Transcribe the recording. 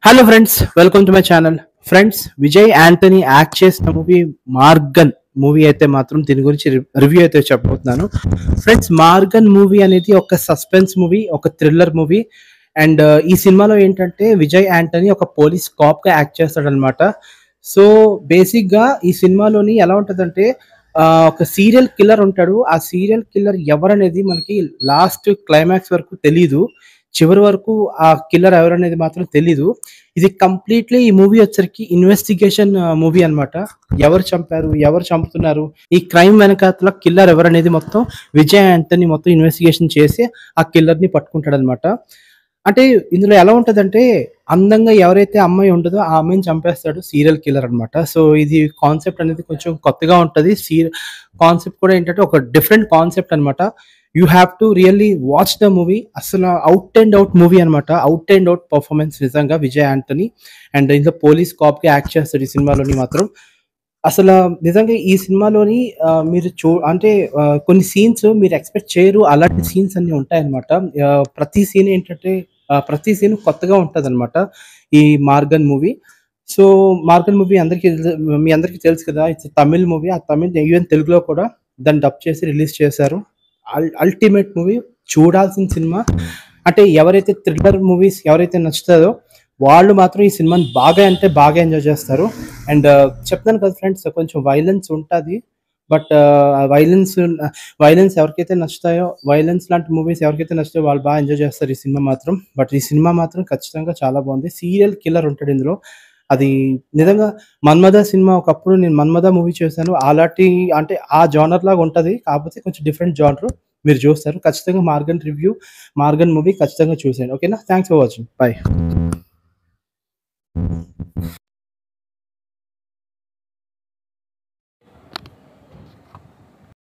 Hello friends, welcome to my channel. Friends, Vijay Antony act చేసిన movie Morgan movie అయితే మాత్రం దీని గురించి రివ్యూ అయితే చెప్పబోతున్నాను. ఫ్రెండ్స్, మార్గన్ మూవీ అనేది ఒక సస్పెన్స్ మూవీ, ఒక థ్రిల్లర్ మూవీ. అండ్ ఈ సినిమాలో ఏంటంటే విజయ్ యాంటనీ ఒక పోలీస్ కాప్ గా యాక్ట్ చేస్తాడనమాట. సో బేసిక్ గా ఈ సినిమాలోని ఎలా ఉంటదంటే ఒక సీరియల్ కిల్లర్ ఉంటాడు. ఆ సీరియల్ కిల్లర్ ఎవరనేది మనకి లాస్ట్ క్లైమాక్స్ వరకు తెలీదు. చివరి వరకు ఆ కిల్లర్ ఎవరనేది మాత్రం తెలీదు. ఇది కంప్లీట్లీ ఈ మూవీ వచ్చరికి ఇన్వెస్టిగేషన్ మూవీ అన్నమాట. ఎవరు చంపారు, ఎవరు చంపుతున్నారు, ఈ క్రైమ్ వెనకాతల కిల్లర్ ఎవరనేది మొత్తం విజయ్ యాంటనీ మొత్తం ఇన్వెస్టిగేషన్ చేసి ఆ కిల్లర్ ని పట్టుకుంటాడు అనమాట. అంటే ఇందులో ఎలా ఉంటదంటే, అందంగా ఎవరైతే అమ్మాయి ఉండదో ఆ అమ్మాయిని చంపేస్తాడు సీరియల్ కిల్లర్ అన్నమాట. సో ఇది కాన్సెప్ట్ అనేది కొంచెం కొత్తగా ఉంటది. కాన్సెప్ట్ కూడా ఏంటంటే ఒక డిఫరెంట్ కాన్సెప్ట్ అన్నమాట. You have to really watch the movie. అసలు అవుట్ అండ్ అవుట్ మూవీ అనమాట. అవుట్ అండ్ అవుట్ పర్ఫార్మెన్స్ నిజంగా విజయ్ యాంటనీ. అండ్ ఇందులో పోలీస్ కాప్ గా యాక్ట్ చేస్తాడు ఈ సినిమాలోని మాత్రం. అసలు నిజంగా ఈ సినిమాలోని మీరు అంటే కొన్ని సీన్స్ మీరు ఎక్స్పెక్ట్ చేయరు. అలాంటి సీన్స్ అన్ని ఉంటాయన్నమాట. ప్రతి సీన్ ఏంటంటే ప్రతి సీన్ కొత్తగా ఉంటదన్నమాట ఈ Maargan movie. So Maargan movie మీ అందరికీ తెలుసు కదా. It's Tamil movie. ఆ తమిళ్ ఈవెన్ తెలుగులో కూడా దాన్ని డబ్ చేసి రిలీజ్ చేశారు. అల్టిమేట్ మూవీ, చూడాల్సిన సినిమా. అంటే ఎవరైతే థ్రిల్లర్ మూవీస్ ఎవరైతే నచ్చుతుందో వాళ్ళు మాత్రం ఈ సినిమాని బాగా అంటే బాగా ఎంజాయ్ చేస్తారు. అండ్ చెప్తాను కదా ఫ్రెండ్స్, కొంచెం వైలెన్స్ ఉంటుంది. బట్ వైలెన్స్ ఎవరికైతే నచ్చుతాయో, వైలెన్స్ లాంటి మూవీస్ ఎవరికైతే నచ్చుతాయో వాళ్ళు బాగా ఎంజాయ్ చేస్తారు ఈ సినిమా మాత్రం. బట్ ఈ సినిమా మాత్రం ఖచ్చితంగా చాలా బాగుంది. సీరియల్ కిల్లర్ ఉంటాడు ఇందులో. అది నిజంగా మన్మథ సినిమా ఒకప్పుడు నేను మన్మథ మూవీ చేశాను. అలాంటి అంటే ఆ జానర్ లాగా ఉంటది. కాకపోతే కొంచెం డిఫరెంట్ జానర్. మీరు చూస్తారు ఖచ్చితంగా. మార్గన్ మూవీ ఖచ్చితంగా చూసేయండి. ఓకేనా? Thanks for watching. బై.